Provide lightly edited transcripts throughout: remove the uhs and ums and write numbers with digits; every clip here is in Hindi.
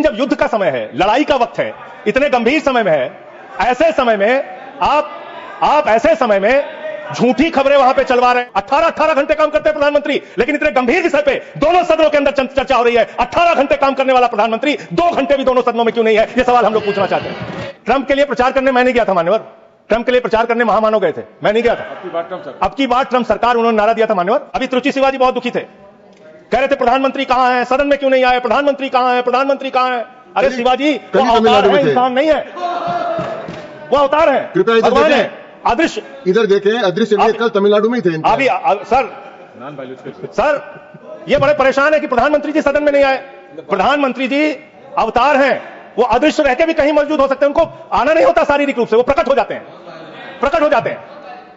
जब युद्ध का समय है, लड़ाई का वक्त है, इतने गंभीर समय में है, ऐसे समय में आप ऐसे समय में झूठी खबरें वहां पे चलवा रहे हैं। 18 घंटे काम करते हैं प्रधानमंत्री, लेकिन इतने गंभीर विषय पे दोनों सदनों के अंदर चर्चा हो रही है। 18 घंटे काम करने वाला प्रधानमंत्री 2 घंटे भी दोनों सदनों में क्यों नहीं है, यह सवाल हम लोग पूछना चाहते हैं। ट्रंप के लिए प्रचार करने मैं नहीं गया था मान्यवर, ट्रंप के लिए प्रचार करने महामानव गए थे, मैं नहीं गया था। अब की बार ट्रंप सरकार उन्होंने नारा दिया था मान्यवर। अभी त्रुचि शिवाजी बहुत दुखी थे, कह रहे थे प्रधानमंत्री कहां है, सदन में क्यों नहीं आए, प्रधानमंत्री कहां है, प्रधानमंत्री कहां है। अरे शिवाजी वो अवतार है, इंसान नहीं है, वो अवतार है, भगवान है, अदृश्य। इधर देखें, अदृश्य कल तमिलनाडु में ही थे अभी सर ये बड़े परेशान है कि प्रधानमंत्री जी सदन में नहीं आए। प्रधानमंत्री जी अवतार हैं, वो अदृश्य रह के भी कहीं मौजूद हो सकते हैं, उनको आना नहीं होता शारीरिक रूप से, वो प्रकट हो जाते हैं,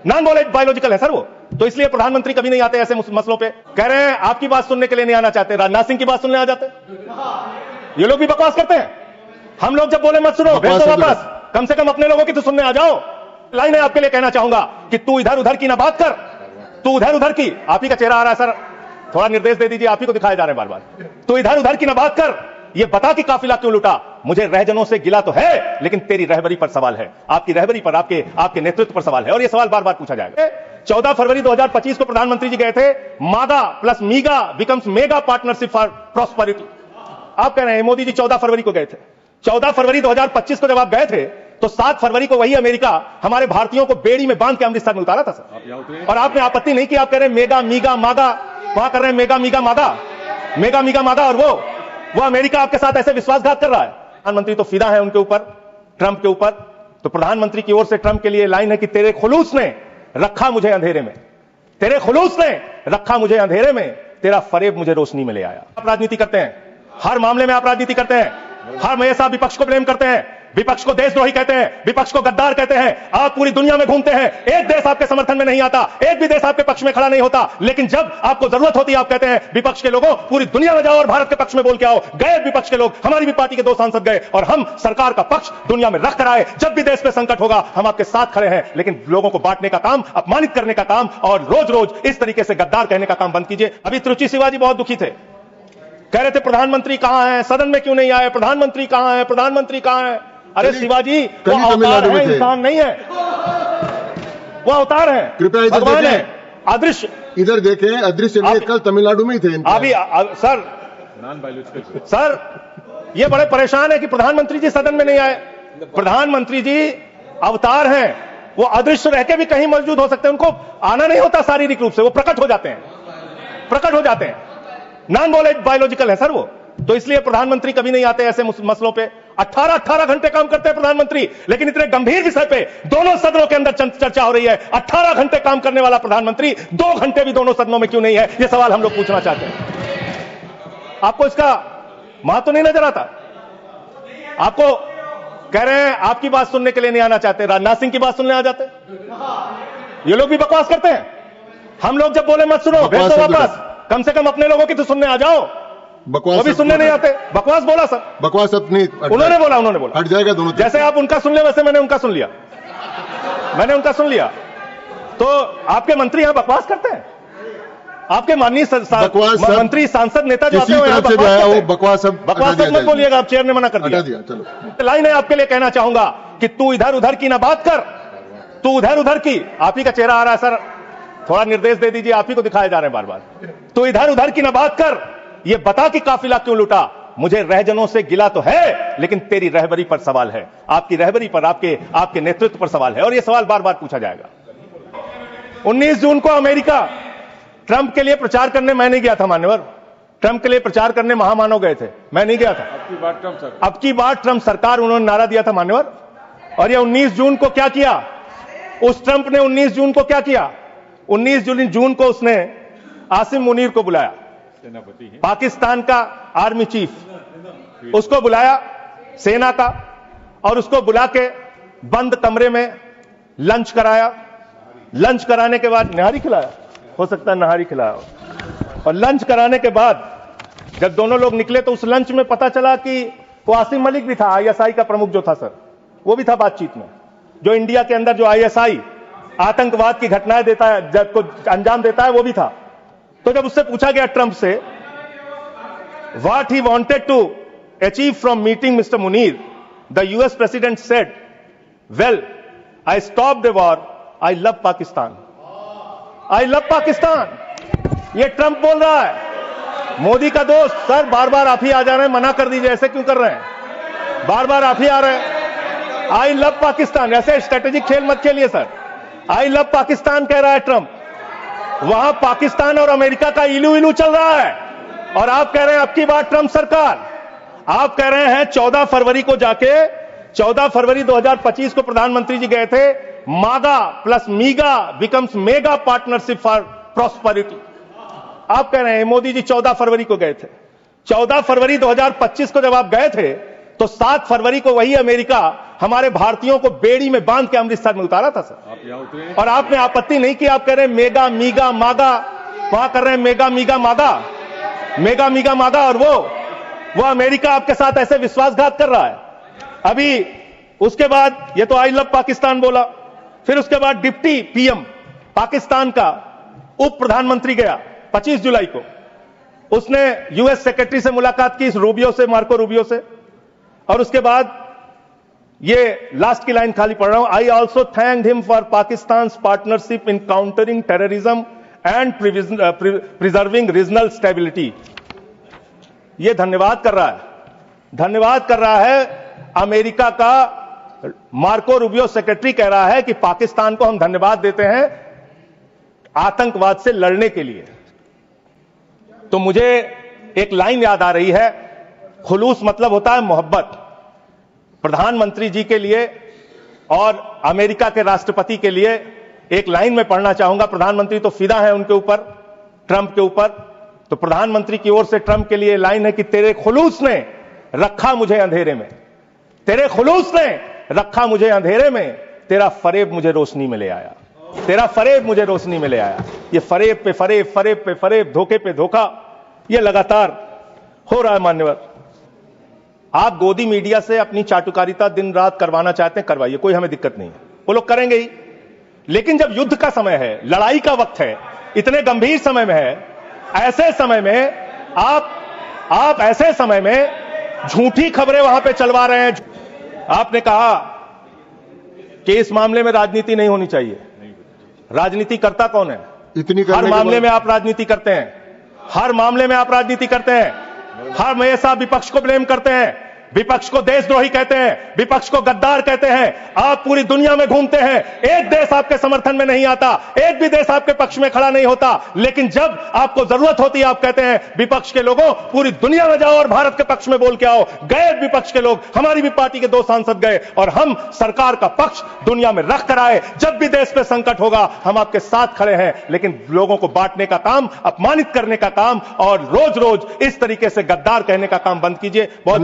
नॉन बायोलॉजिकल है सर वो। तो इसलिए प्रधानमंत्री कभी नहीं आते ऐसे मसलों पे। कह रहे हैं आपकी बात सुनने के लिए नहीं आना चाहते, राजनाथ सिंह की बात सुनने आ जाते। ये लोग भी बकवास करते हैं। हम लोग जब बोले मत सुनो, भेज दो वापस, कम से कम अपने लोगों की तो सुनने आ जाओ। लाइन है आपके लिए कहना चाहूंगा कि तू इधर उधर की ना बात कर, तू उधर उधर की, आप ही का चेहरा आ रहा है सर, थोड़ा निर्देश दे दीजिए, आप ही को दिखाए जा रहे हैं बार बार। तू इधर उधर की ना बात कर, ये बता कि काफिला क्यों लुटा। मुझे रहजनों से गिला तो है, लेकिन तेरी रहबरी पर सवाल है, आपकी रहबरी पर, आपके नेतृत्व पर सवाल है, और ये सवाल बार बार पूछा जाएगा। 14 फरवरी 2025 को प्रधानमंत्री जी गए थे, मागा plus मीगा becomes mega partnership for prosperity. आप कह रहे हैं मोदी जी 14 फरवरी को गए थे। 14 फरवरी 2025 को जब आप गए थे तो 7 फरवरी को वही अमेरिका हमारे भारतीयों को बेड़ी में बांध के अमृतसर में उतारा था सर, और आपने आपत्ति नहीं की। आप कह रहे हैं मेगा मीगा मागा, वहां कर रहे हैं मेगा मीगा मागा, और वो अमेरिका आपके साथ ऐसे विश्वासघात कर रहा है। प्रधानमंत्री तो फिदा है उनके ऊपर, ट्रंप के ऊपर। तो प्रधानमंत्री की ओर से ट्रंप के लिए लाइन है कि तेरे खुलूस ने रखा मुझे अंधेरे में, तेरे खुलूस ने रखा मुझे अंधेरे में, तेरा फरेब मुझे रोशनी में ले आया। आप राजनीति करते हैं, हर मामले में आप राजनीति करते हैं, हर हमेशा विपक्ष को ब्लेम करते हैं, विपक्ष को देशद्रोही कहते हैं, विपक्ष को गद्दार कहते हैं। आप पूरी दुनिया में घूमते हैं, एक देश आपके समर्थन में नहीं आता, एक भी देश आपके पक्ष में खड़ा नहीं होता, लेकिन जब आपको जरूरत होती है आप कहते हैं विपक्ष के लोगों पूरी दुनिया में जाओ और भारत के पक्ष में बोल के आओ। गए विपक्ष के लोग, हमारी भी पार्टी के 2 सांसद गए, और हम सरकार का पक्ष दुनिया में रख कर आए। जब भी देश पे संकट होगा हम आपके साथ खड़े हैं, लेकिन लोगों को बांटने का काम, अपमानित करने का काम, और रोज रोज इस तरीके से गद्दार कहने का काम बंद कीजिए। अभी त्रुचि शिवाजी बहुत दुखी थे, कह रहे थे प्रधानमंत्री कहां है, सदन में क्यों नहीं आए, प्रधानमंत्री कहां है, प्रधानमंत्री कहां है। अरे शिवाजी वो अवतार है, इंसान नहीं है, वो अवतार है, भगवान है, अदृश्य। इधर देखें, अदृश्य कल तमिलनाडु में ही थे। अभी सर ये बड़े परेशान है कि प्रधानमंत्री जी सदन में नहीं आए। प्रधानमंत्री जी अवतार हैं, वो अदृश्य रह के भी कहीं मौजूद हो सकते हैं, उनको आना नहीं होता शारीरिक रूप से, वो प्रकट हो जाते हैं, नॉन बायोलॉजिकल है सर वो। तो इसलिए प्रधानमंत्री कभी नहीं आते ऐसे मसलों पे। 18 घंटे काम करते हैं प्रधानमंत्री, लेकिन इतने गंभीर विषय पे दोनों सदनों के अंदर चर्चा हो रही है। 18 घंटे काम करने वाला प्रधानमंत्री 2 घंटे भी दोनों सदनों में क्यों नहीं है, यह सवाल हम लोग पूछना चाहते हैं। आपको इसका महत्व नहीं नजर आता? आपको कह रहे हैं आपकी बात सुनने के लिए नहीं आना चाहते, राजनाथ सिंह की बात सुनने आ जाते। ये लोग भी बकवास करते हैं। हम लोग जब बोले मत सुनो, भेज दो वापस, कम से कम अपने लोगों की तो सुनने आ जाओ। वो भी सुनने नहीं आते, बकवास बोला सर, बकवास नहीं, उन्होंने बोला हट जाएगा दोनों। जैसे आप उनका सुन ले वैसे मैंने उनका सुन लिया। तो आपके मंत्री यहां बकवास करते हैं, आपके माननीय मंत्री सांसद नेता जो आते हैं बकवास मत बोलिएगा, आप चेयर ने मना कर दिया। चलो लाइन है आपके लिए कहना चाहूंगा कि तू इधर उधर की ना बात कर, तू उधर उधर की, आप ही का चेहरा आ रहा है सर, थोड़ा निर्देश दे दीजिए, आप ही को दिखाए जा रहे हैं बार बार। तू इधर उधर की ना बात कर, ये बता कि काफिला क्यों लुटा। मुझे रहजनों से गिला तो है, लेकिन तेरी रहबरी पर सवाल है, आपकी रहबरी पर, आपके नेतृत्व पर सवाल है, और ये सवाल बार बार पूछा जाएगा। 19 जून को अमेरिका ट्रंप के लिए प्रचार करने मैं नहीं गया था मान्यवर, ट्रंप के लिए प्रचार करने महामानव गए थे, मैं नहीं गया था। अब की बार ट्रंप सरकार उन्होंने नारा दिया था मान्यवर। और ये 19 जून को क्या किया, उस ट्रंप ने 19 जून को क्या किया, 19 जून को उसने आसिम मुनीर को बुलाया, पाकिस्तान का आर्मी चीफ, उसको बुलाया सेना का, और उसको बुला के बंद कमरे में लंच कराया। लंच कराने के बाद नहारी खिलाया, हो सकता है नहारी खिलाया, और लंच कराने के बाद जब दोनों लोग निकले तो उस लंच में पता चला कि वो आसिम मलिक भी था, ISI का प्रमुख जो था सर, वो भी था बातचीत में। जो इंडिया के अंदर जो ISI आतंकवाद की घटनाएं देता है, जब को अंजाम देता है, वो भी था। तो जब उससे पूछा गया ट्रंप से what he wanted to achieved from meeting Mr. Munir, the US President said, well, I stopped the war. I love Pakistan. I love Pakistan. ये ट्रंप बोल रहा है। मोदी का दोस्त, सर बार बार आप ही आ जा रहे हैं, मना कर दीजिए, ऐसे क्यों कर रहे हैं? बार बार आप ही आ रहे हैं। आई लव पाकिस्तान, ऐसे स्ट्रेटेजिक खेल मत खेलिए सर। आई लव पाकिस्तान कह रहा है ट्रंप। वहां पाकिस्तान और अमेरिका का इलू इलू चल रहा है और आप कह रहे हैं आपकी बात ट्रंप सरकार। आप कह रहे हैं 14 फरवरी को जाके, 14 फरवरी 2025 को प्रधानमंत्री जी गए थे, मागा plus मीगा becomes mega partnership for prosperity. आप कह रहे हैं मोदी जी 14 फरवरी को गए थे। 14 फरवरी 2025 को जब आप गए थे तो 7 फरवरी को वही अमेरिका हमारे भारतीयों को बेड़ी में बांध के अमृतसर में उतारा था सर। और आपने आपत्ति नहीं की। आप कह रहे हैं मेगा मीगा मागा, वहां कर रहे हैं मेगा मीगा मागा, मेगा मीगा मागा, और वो अमेरिका आपके साथ ऐसे विश्वासघात कर रहा है। अभी उसके बाद ये तो आई लव पाकिस्तान बोला, फिर उसके बाद डिप्टी पीएम पाकिस्तान का उप प्रधानमंत्री गया 25 जुलाई को, उसने यूएस सेक्रेटरी से मुलाकात की, रूबियो से, मार्को रूबियो से। और उसके बाद ये लास्ट की लाइन खाली पढ़ रहा हूं, I also thank him for Pakistan partnership in countering terrorism and preserving regional stability. ये धन्यवाद कर रहा है, धन्यवाद कर रहा है अमेरिका का। मार्को रूबियो सेक्रेटरी कह रहा है कि पाकिस्तान को हम धन्यवाद देते हैं आतंकवाद से लड़ने के लिए। तो मुझे एक लाइन याद आ रही है, खुलूस मतलब होता है मोहब्बत। प्रधानमंत्री जी के लिए और अमेरिका के राष्ट्रपति के लिए एक लाइन में पढ़ना चाहूंगा। प्रधानमंत्री तो फिदा है उनके ऊपर, ट्रंप के ऊपर। तो प्रधानमंत्री की ओर से ट्रंप के लिए लाइन है कि तेरे खुलूस ने रखा मुझे अंधेरे में, तेरे खुलूस ने रखा मुझे अंधेरे में, तेरा फरेब मुझे रोशनी में ले आया, तेरा फरेब मुझे रोशनी में ले आया। ये फरेब पे फरेब, फरेब पे फरेब, धोखे पे धोखा, ये लगातार हो रहा है। मान्यवर, आप गोदी मीडिया से अपनी चाटुकारिता दिन रात करवाना चाहते हैं, करवाइए, कोई हमें दिक्कत नहीं है, वो लोग करेंगे ही। लेकिन जब युद्ध का समय है, लड़ाई का वक्त है, इतने गंभीर समय में है, ऐसे समय में आप ऐसे समय में झूठी खबरें वहां पे चलवा रहे हैं। आपने कहा कि इस मामले में राजनीति नहीं होनी चाहिए। राजनीति करता कौन है? हर मामले में आप राजनीति करते हैं, हर मामले में आप राजनीति करते हैं, हर हमेशा विपक्ष को ब्लेम करते हैं, विपक्ष को देशद्रोही कहते हैं, विपक्ष को गद्दार कहते हैं। आप पूरी दुनिया में घूमते हैं, एक देश आपके समर्थन में नहीं आता, एक भी देश आपके पक्ष में खड़ा नहीं होता। लेकिन जब आपको जरूरत होती है आप कहते हैं विपक्ष के लोगों पूरी दुनिया में जाओ और भारत के पक्ष में बोल के आओ। गए विपक्ष के लोग, हमारी भी पार्टी के 2 सांसद गए और हम सरकार का पक्ष दुनिया में रख कर आए। जब भी देश पे संकट होगा हम आपके साथ खड़े हैं। लेकिन लोगों को बांटने का काम, अपमानित करने का काम और रोज रोज इस तरीके से गद्दार कहने का काम बंद कीजिए। बहुत